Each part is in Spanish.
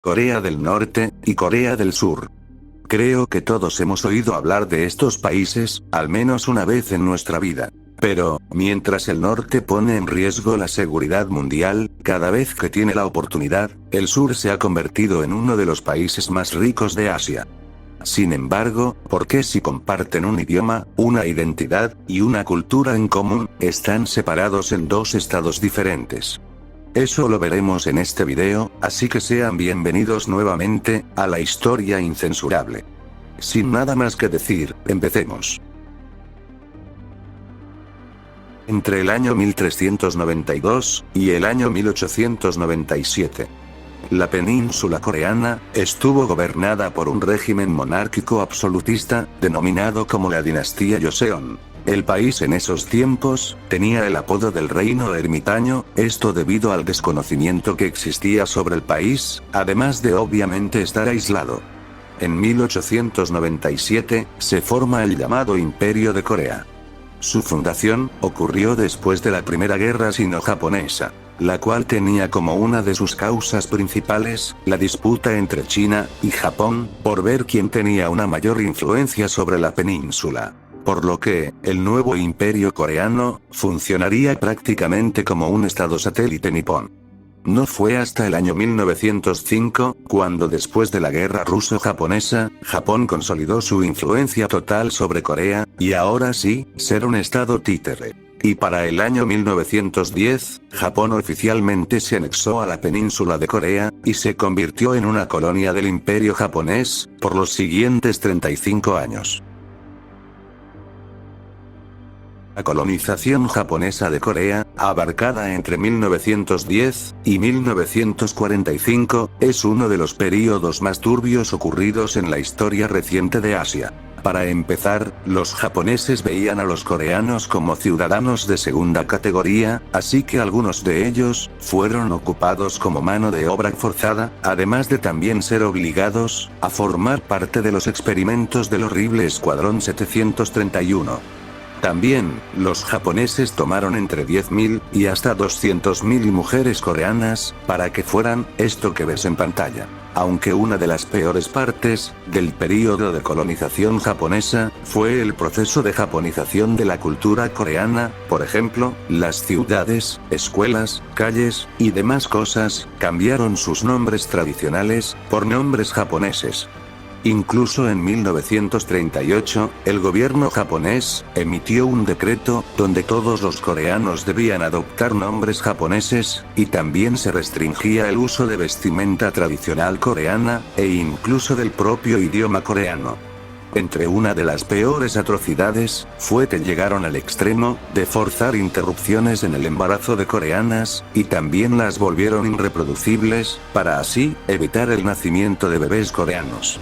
Corea del Norte y Corea del Sur. Creo que todos hemos oído hablar de estos países, al menos una vez en nuestra vida. Pero, mientras el norte pone en riesgo la seguridad mundial, cada vez que tiene la oportunidad, el sur se ha convertido en uno de los países más ricos de Asia. Sin embargo, ¿por qué si comparten un idioma, una identidad, y una cultura en común, están separados en dos estados diferentes? Eso lo veremos en este video, así que sean bienvenidos nuevamente, a la historia incensurable. Sin nada más que decir, empecemos. Entre el año 1392 y el año 1897. La península coreana estuvo gobernada por un régimen monárquico absolutista, denominado como la dinastía Joseon. El país en esos tiempos tenía el apodo del reino ermitaño, esto debido al desconocimiento que existía sobre el país, además de obviamente estar aislado. En 1897 se forma el llamado Imperio de Corea. Su fundación ocurrió después de la Primera Guerra Sino-Japonesa, la cual tenía como una de sus causas principales, la disputa entre China y Japón, por ver quién tenía una mayor influencia sobre la península. Por lo que, el nuevo imperio coreano, funcionaría prácticamente como un estado satélite nipón. No fue hasta el año 1905, cuando después de la guerra ruso-japonesa, Japón consolidó su influencia total sobre Corea, y ahora sí, ser un estado títere. Y para el año 1910, Japón oficialmente se anexó a la península de Corea, y se convirtió en una colonia del imperio japonés, por los siguientes 35 años. La colonización japonesa de Corea, abarcada entre 1910 y 1945, es uno de los períodos más turbios ocurridos en la historia reciente de Asia. Para empezar, los japoneses veían a los coreanos como ciudadanos de segunda categoría, así que algunos de ellos fueron ocupados como mano de obra forzada, además de también ser obligados a formar parte de los experimentos del horrible Escuadrón 731. También, los japoneses tomaron entre 10.000 y hasta 200.000 mujeres coreanas, para que fueran, esto que ves en pantalla. Aunque una de las peores partes, del período de colonización japonesa, fue el proceso de japonización de la cultura coreana, por ejemplo, las ciudades, escuelas, calles, y demás cosas, cambiaron sus nombres tradicionales, por nombres japoneses. Incluso en 1938, el gobierno japonés emitió un decreto donde todos los coreanos debían adoptar nombres japoneses, y también se restringía el uso de vestimenta tradicional coreana, e incluso del propio idioma coreano. Entre una de las peores atrocidades, fue que llegaron al extremo de forzar interrupciones en el embarazo de coreanas, y también las volvieron irreproducibles, para así, evitar el nacimiento de bebés coreanos.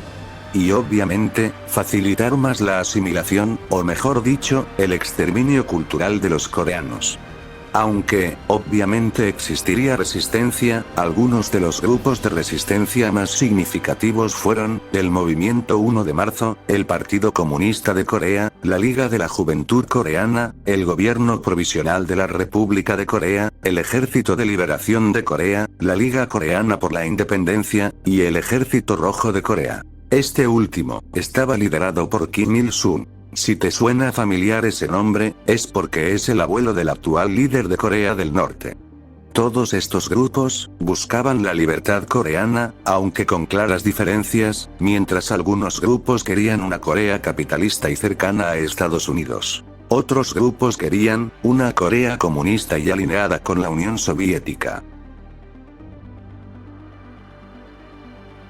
Y obviamente, facilitar más la asimilación, o mejor dicho, el exterminio cultural de los coreanos. Aunque, obviamente existiría resistencia, algunos de los grupos de resistencia más significativos fueron, el Movimiento 1 de Marzo, el Partido Comunista de Corea, la Liga de la Juventud Coreana, el Gobierno Provisional de la República de Corea, el Ejército de Liberación de Corea, la Liga Coreana por la Independencia, y el Ejército Rojo de Corea. Este último, estaba liderado por Kim Il-sung. Si te suena familiar ese nombre, es porque es el abuelo del actual líder de Corea del Norte. Todos estos grupos buscaban la libertad coreana, aunque con claras diferencias, mientras algunos grupos querían una Corea capitalista y cercana a Estados Unidos. Otros grupos querían una Corea comunista y alineada con la Unión Soviética.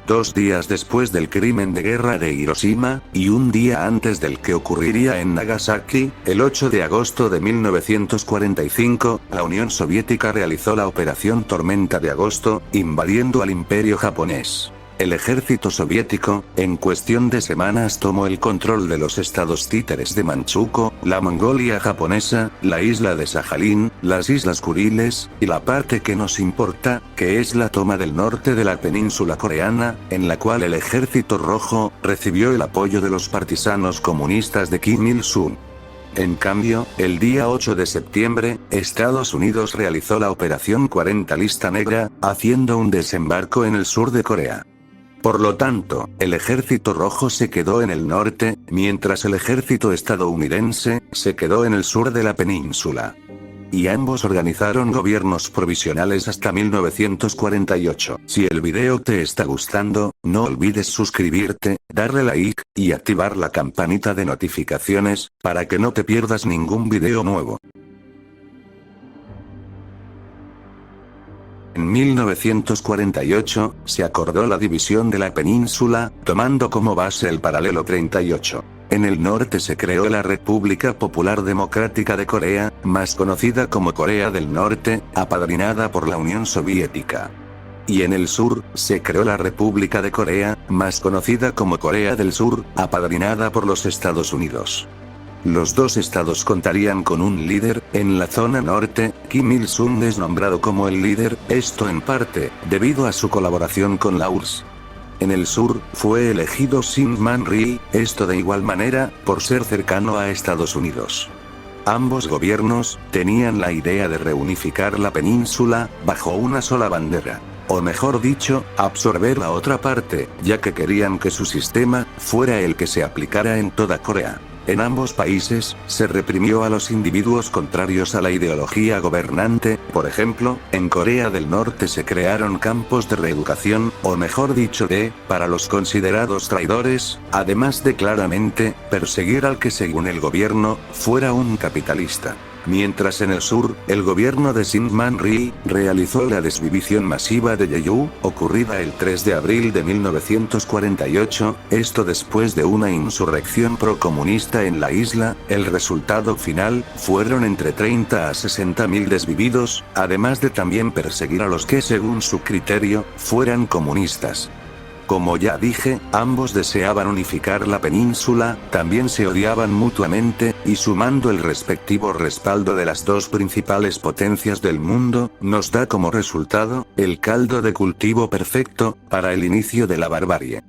2 días después del crimen de guerra de Hiroshima, y un día antes del que ocurriría en Nagasaki, el 8 de agosto de 1945, la Unión Soviética realizó la Operación Tormenta de Agosto, invadiendo al Imperio japonés. El ejército soviético, en cuestión de semanas tomó el control de los estados títeres de Manchukuo, la Mongolia japonesa, la isla de Sajalín, las islas Kuriles, y la parte que nos importa, que es la toma del norte de la península coreana, en la cual el ejército rojo recibió el apoyo de los partisanos comunistas de Kim Il-sung. En cambio, el día 8 de septiembre, Estados Unidos realizó la Operación 40 Lista Negra, haciendo un desembarco en el sur de Corea. Por lo tanto, el Ejército Rojo se quedó en el norte, mientras el ejército estadounidense se quedó en el sur de la península. Y ambos organizaron gobiernos provisionales hasta 1948. Si el video te está gustando, no olvides suscribirte, darle like, y activar la campanita de notificaciones, para que no te pierdas ningún video nuevo. En 1948, se acordó la división de la península, tomando como base el paralelo 38. En el norte se creó la República Popular Democrática de Corea, más conocida como Corea del Norte, apadrinada por la Unión Soviética. Y en el sur, se creó la República de Corea, más conocida como Corea del Sur, apadrinada por los Estados Unidos. Los dos estados contarían con un líder. En la zona norte, Kim Il-sung es nombrado como el líder, esto en parte, debido a su colaboración con la URSS. En el sur, fue elegido Syngman Rhee, esto de igual manera, por ser cercano a Estados Unidos. Ambos gobiernos tenían la idea de reunificar la península, bajo una sola bandera. O mejor dicho, absorber la otra parte, ya que querían que su sistema fuera el que se aplicara en toda Corea. En ambos países, se reprimió a los individuos contrarios a la ideología gobernante. Por ejemplo, en Corea del Norte se crearon campos de reeducación, o mejor dicho para los considerados traidores, además de claramente, perseguir al que según el gobierno, fuera un capitalista. Mientras en el sur, el gobierno de Syngman Rhee realizó la desvivición masiva de Jeju, ocurrida el 3 de abril de 1948, esto después de una insurrección procomunista en la isla. El resultado final fueron entre 30 a 60.000 desvividos, además de también perseguir a los que según su criterio, fueran comunistas. Como ya dije, ambos deseaban unificar la península, también se odiaban mutuamente, y sumando el respectivo respaldo de las dos principales potencias del mundo, nos da como resultado, el caldo de cultivo perfecto, para el inicio de la barbarie.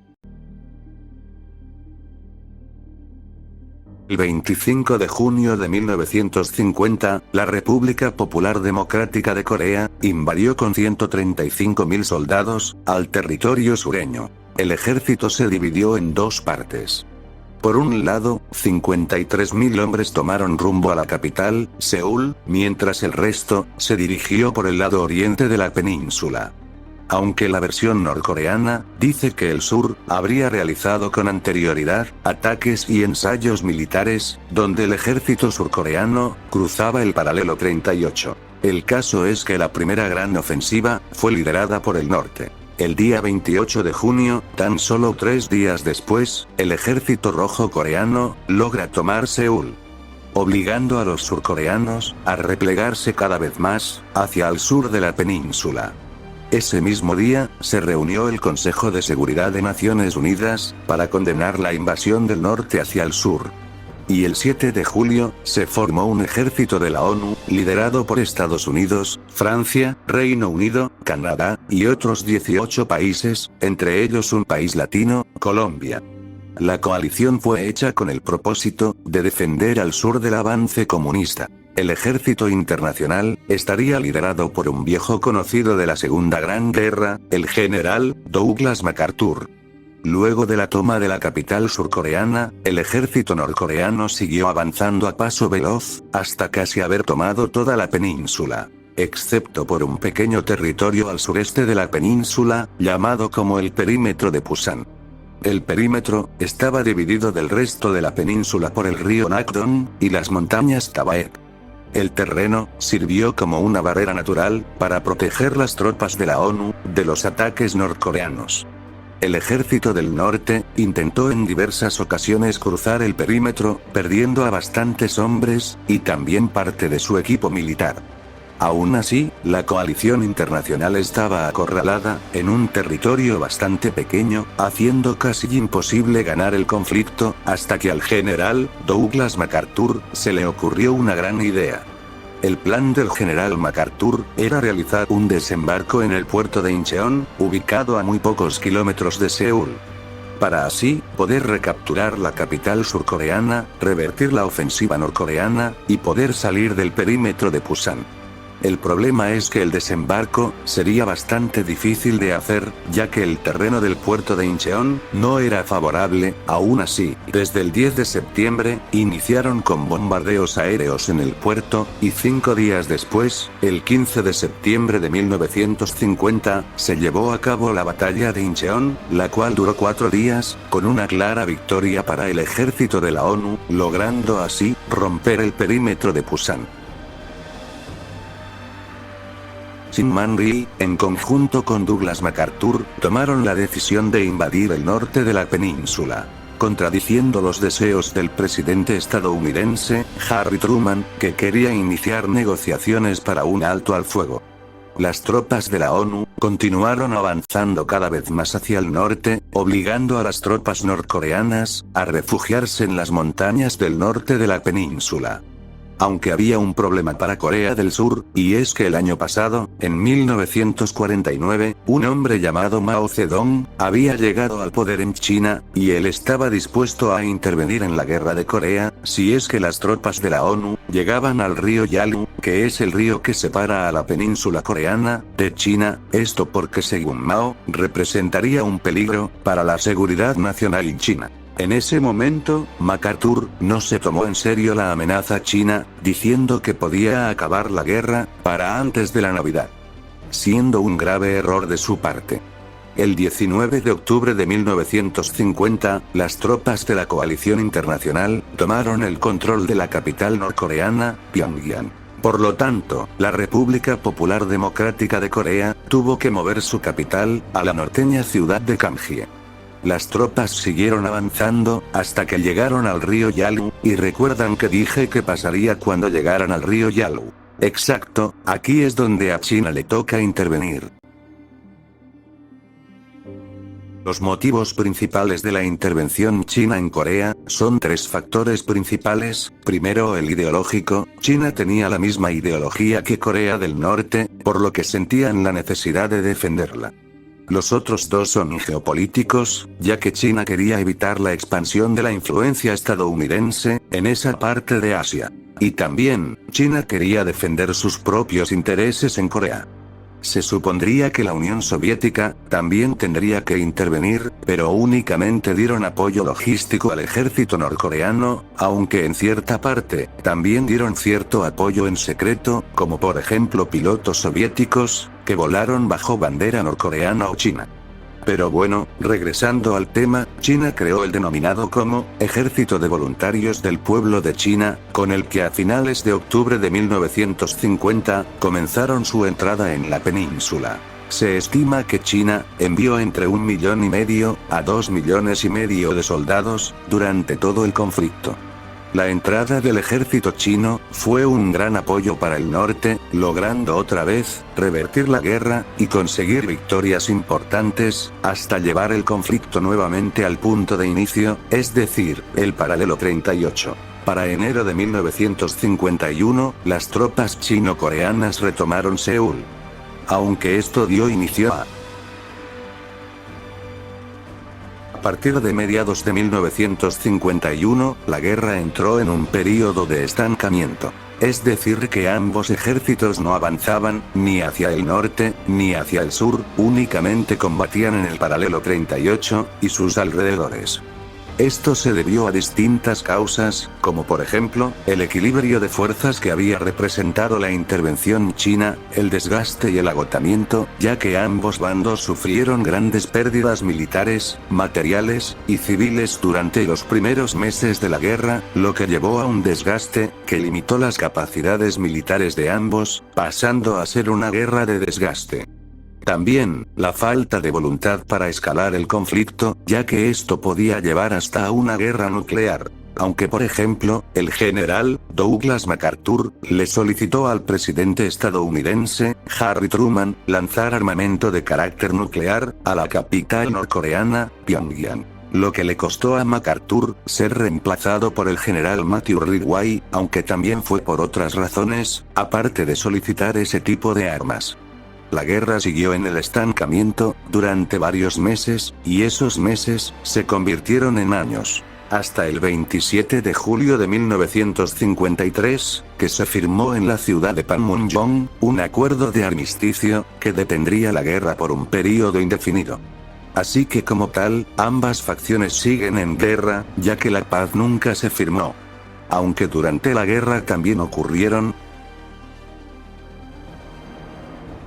El 25 de junio de 1950, la República Popular Democrática de Corea invadió con 135.000 soldados al territorio sureño. El ejército se dividió en dos partes. Por un lado, 53.000 hombres tomaron rumbo a la capital, Seúl, mientras el resto se dirigió por el lado oriente de la península. Aunque la versión norcoreana dice que el sur habría realizado con anterioridad ataques y ensayos militares, donde el ejército surcoreano cruzaba el paralelo 38. El caso es que la primera gran ofensiva fue liderada por el norte. El día 28 de junio, tan solo 3 días después, el ejército rojo coreano logra tomar Seúl, obligando a los surcoreanos a replegarse cada vez más hacia el sur de la península. Ese mismo día, se reunió el Consejo de Seguridad de Naciones Unidas, para condenar la invasión del norte hacia el sur. Y el 7 de julio, se formó un ejército de la ONU, liderado por Estados Unidos, Francia, Reino Unido, Canadá, y otros 18 países, entre ellos un país latino, Colombia. La coalición fue hecha con el propósito de defender al sur del avance comunista. El ejército internacional estaría liderado por un viejo conocido de la Segunda Gran Guerra, el general Douglas MacArthur. Luego de la toma de la capital surcoreana, el ejército norcoreano siguió avanzando a paso veloz, hasta casi haber tomado toda la península, excepto por un pequeño territorio al sureste de la península, llamado como el perímetro de Pusan. El perímetro estaba dividido del resto de la península por el río Nakdong y las montañas Tabaek. El terreno sirvió como una barrera natural para proteger las tropas de la ONU de los ataques norcoreanos. El ejército del norte intentó en diversas ocasiones cruzar el perímetro, perdiendo a bastantes hombres y también parte de su equipo militar. Aún así, la coalición internacional estaba acorralada en un territorio bastante pequeño, haciendo casi imposible ganar el conflicto, hasta que al general Douglas MacArthur se le ocurrió una gran idea. El plan del general MacArthur era realizar un desembarco en el puerto de Incheon, ubicado a muy pocos kilómetros de Seúl. para así poder recapturar la capital surcoreana, revertir la ofensiva norcoreana, y poder salir del perímetro de Pusan. El problema es que el desembarco sería bastante difícil de hacer, ya que el terreno del puerto de Incheon no era favorable. Aún así, desde el 10 de septiembre, iniciaron con bombardeos aéreos en el puerto, y 5 días después, el 15 de septiembre de 1950, se llevó a cabo la batalla de Incheon, la cual duró 4 días, con una clara victoria para el ejército de la ONU, logrando así romper el perímetro de Pusan. Shin Man-ri, en conjunto con Douglas MacArthur, tomaron la decisión de invadir el norte de la península, contradiciendo los deseos del presidente estadounidense, Harry Truman, que quería iniciar negociaciones para un alto al fuego. Las tropas de la ONU continuaron avanzando cada vez más hacia el norte, obligando a las tropas norcoreanas a refugiarse en las montañas del norte de la península. Aunque había un problema para Corea del Sur, y es que el año pasado, en 1949, un hombre llamado Mao Zedong había llegado al poder en China, y él estaba dispuesto a intervenir en la guerra de Corea, si es que las tropas de la ONU llegaban al río Yalu, que es el río que separa a la península coreana de China, esto porque según Mao, representaría un peligro para la seguridad nacional china. En ese momento, MacArthur no se tomó en serio la amenaza china, diciendo que podía acabar la guerra para antes de la Navidad, siendo un grave error de su parte. El 19 de octubre de 1950, las tropas de la coalición internacional tomaron el control de la capital norcoreana, Pyongyang. Por lo tanto, la República Popular Democrática de Corea tuvo que mover su capital a la norteña ciudad de Kamgye. Las tropas siguieron avanzando, hasta que llegaron al río Yalu, y recuerdan que dije que pasaría cuando llegaran al río Yalu. Exacto, aquí es donde a China le toca intervenir. Los motivos principales de la intervención china en Corea son 3 factores principales. Primero, el ideológico. China tenía la misma ideología que Corea del Norte, por lo que sentían la necesidad de defenderla. Los otros 2 son geopolíticos, ya que China quería evitar la expansión de la influencia estadounidense en esa parte de Asia. Y también, China quería defender sus propios intereses en Corea. Se supondría que la Unión Soviética también tendría que intervenir, pero únicamente dieron apoyo logístico al ejército norcoreano, aunque en cierta parte también dieron cierto apoyo en secreto, como por ejemplo pilotos soviéticos que volaron bajo bandera norcoreana o china. Pero bueno, regresando al tema, China creó el denominado como Ejército de Voluntarios del Pueblo de China, con el que a finales de octubre de 1950 comenzaron su entrada en la península. Se estima que China envió entre 1,5 millones a 2,5 millones de soldados durante todo el conflicto. La entrada del ejército chino fue un gran apoyo para el norte, logrando otra vez revertir la guerra y conseguir victorias importantes, hasta llevar el conflicto nuevamente al punto de inicio, es decir, el paralelo 38. Para enero de 1951, las tropas chino-coreanas retomaron Seúl. Aunque esto dio inicio A partir de mediados de 1951, la guerra entró en un período de estancamiento. Es decir que ambos ejércitos no avanzaban, ni hacia el norte, ni hacia el sur, únicamente combatían en el paralelo 38, y sus alrededores. Esto se debió a distintas causas, como por ejemplo, el equilibrio de fuerzas que había representado la intervención china, el desgaste y el agotamiento, ya que ambos bandos sufrieron grandes pérdidas militares, materiales y civiles durante los primeros meses de la guerra, lo que llevó a un desgaste que limitó las capacidades militares de ambos, pasando a ser una guerra de desgaste. También, la falta de voluntad para escalar el conflicto, ya que esto podía llevar hasta una guerra nuclear. Aunque por ejemplo, el general Douglas MacArthur le solicitó al presidente estadounidense, Harry Truman, lanzar armamento de carácter nuclear a la capital norcoreana, Pyongyang. Lo que le costó a MacArthur ser reemplazado por el general Matthew Ridgway, aunque también fue por otras razones, aparte de solicitar ese tipo de armas. La guerra siguió en el estancamiento, durante varios meses, y esos meses, se convirtieron en años. Hasta el 27 de julio de 1953, que se firmó en la ciudad de Panmunjom, un acuerdo de armisticio, que detendría la guerra por un período indefinido. Así que como tal, ambas facciones siguen en guerra, ya que la paz nunca se firmó. Aunque durante la guerra también ocurrieron.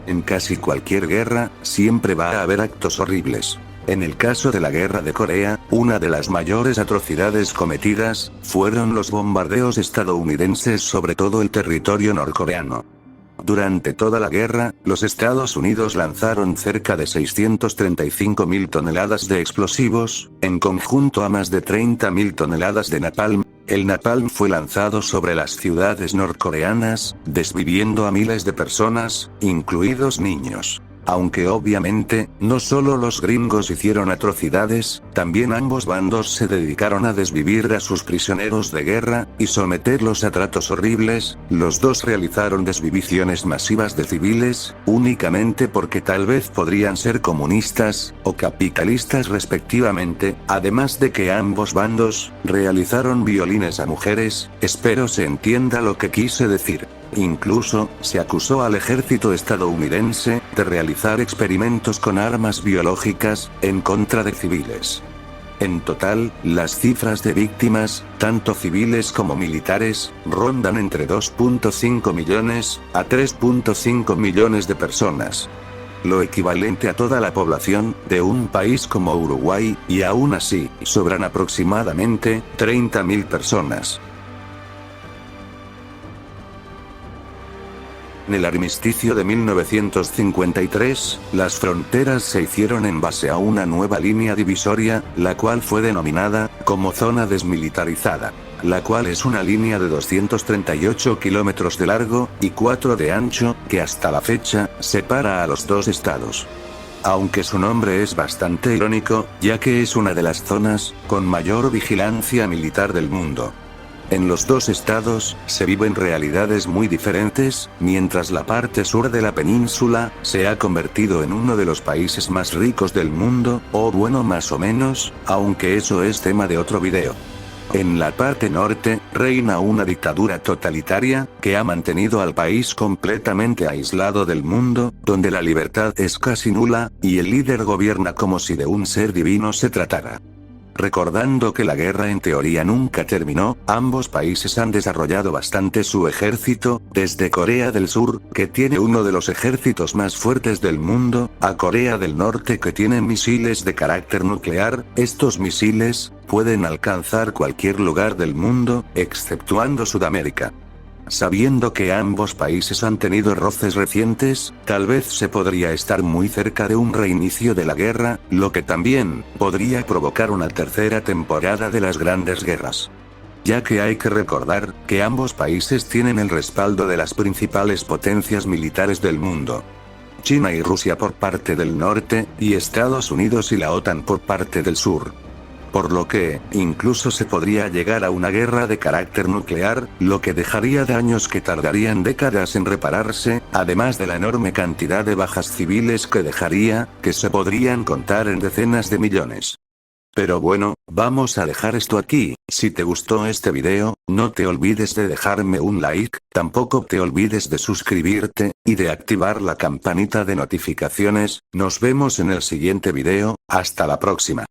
En casi cualquier guerra, siempre va a haber actos horribles. En el caso de la guerra de Corea, una de las mayores atrocidades cometidas, fueron los bombardeos estadounidenses sobre todo el territorio norcoreano. Durante toda la guerra, los Estados Unidos lanzaron cerca de 635.000 toneladas de explosivos, en conjunto a más de 30.000 toneladas de napalm. El napalm fue lanzado sobre las ciudades norcoreanas, desviviendo a miles de personas, incluidos niños. Aunque obviamente, no solo los gringos hicieron atrocidades, también ambos bandos se dedicaron a desvivir a sus prisioneros de guerra, y someterlos a tratos horribles. Los dos realizaron desviviciones masivas de civiles, únicamente porque tal vez podrían ser comunistas, o capitalistas respectivamente, además de que ambos bandos, realizaron violines a mujeres. Espero se entienda lo que quise decir. Incluso, se acusó al ejército estadounidense, de realizar experimentos con armas biológicas, en contra de civiles. En total, las cifras de víctimas, tanto civiles como militares, rondan entre 2.5 millones, a 3.5 millones de personas. Lo equivalente a toda la población, de un país como Uruguay, y aún así, sobran aproximadamente, 30.000 personas. En el armisticio de 1953, las fronteras se hicieron en base a una nueva línea divisoria, la cual fue denominada, como zona desmilitarizada. La cual es una línea de 238 kilómetros de largo, y 4 de ancho, que hasta la fecha, separa a los dos estados. Aunque su nombre es bastante irónico, ya que es una de las zonas, con mayor vigilancia militar del mundo. En los dos estados, se viven realidades muy diferentes, mientras la parte sur de la península, se ha convertido en uno de los países más ricos del mundo, o bueno más o menos, aunque eso es tema de otro video. En la parte norte, reina una dictadura totalitaria, que ha mantenido al país completamente aislado del mundo, donde la libertad es casi nula, y el líder gobierna como si de un ser divino se tratara. Recordando que la guerra en teoría nunca terminó, ambos países han desarrollado bastante su ejército, desde Corea del Sur, que tiene uno de los ejércitos más fuertes del mundo, a Corea del Norte que tiene misiles de carácter nuclear. Estos misiles, pueden alcanzar cualquier lugar del mundo, exceptuando Sudamérica. Sabiendo que ambos países han tenido roces recientes, tal vez se podría estar muy cerca de un reinicio de la guerra, lo que también podría provocar una tercera temporada de las grandes guerras. Ya que hay que recordar que ambos países tienen el respaldo de las principales potencias militares del mundo. China y Rusia por parte del norte, y Estados Unidos y la OTAN por parte del sur. Por lo que, incluso se podría llegar a una guerra de carácter nuclear, lo que dejaría daños que tardarían décadas en repararse, además de la enorme cantidad de bajas civiles que dejaría, que se podrían contar en decenas de millones. Pero bueno, vamos a dejar esto aquí. Si te gustó este video, no te olvides de dejarme un like, tampoco te olvides de suscribirte, y de activar la campanita de notificaciones. Nos vemos en el siguiente video, hasta la próxima.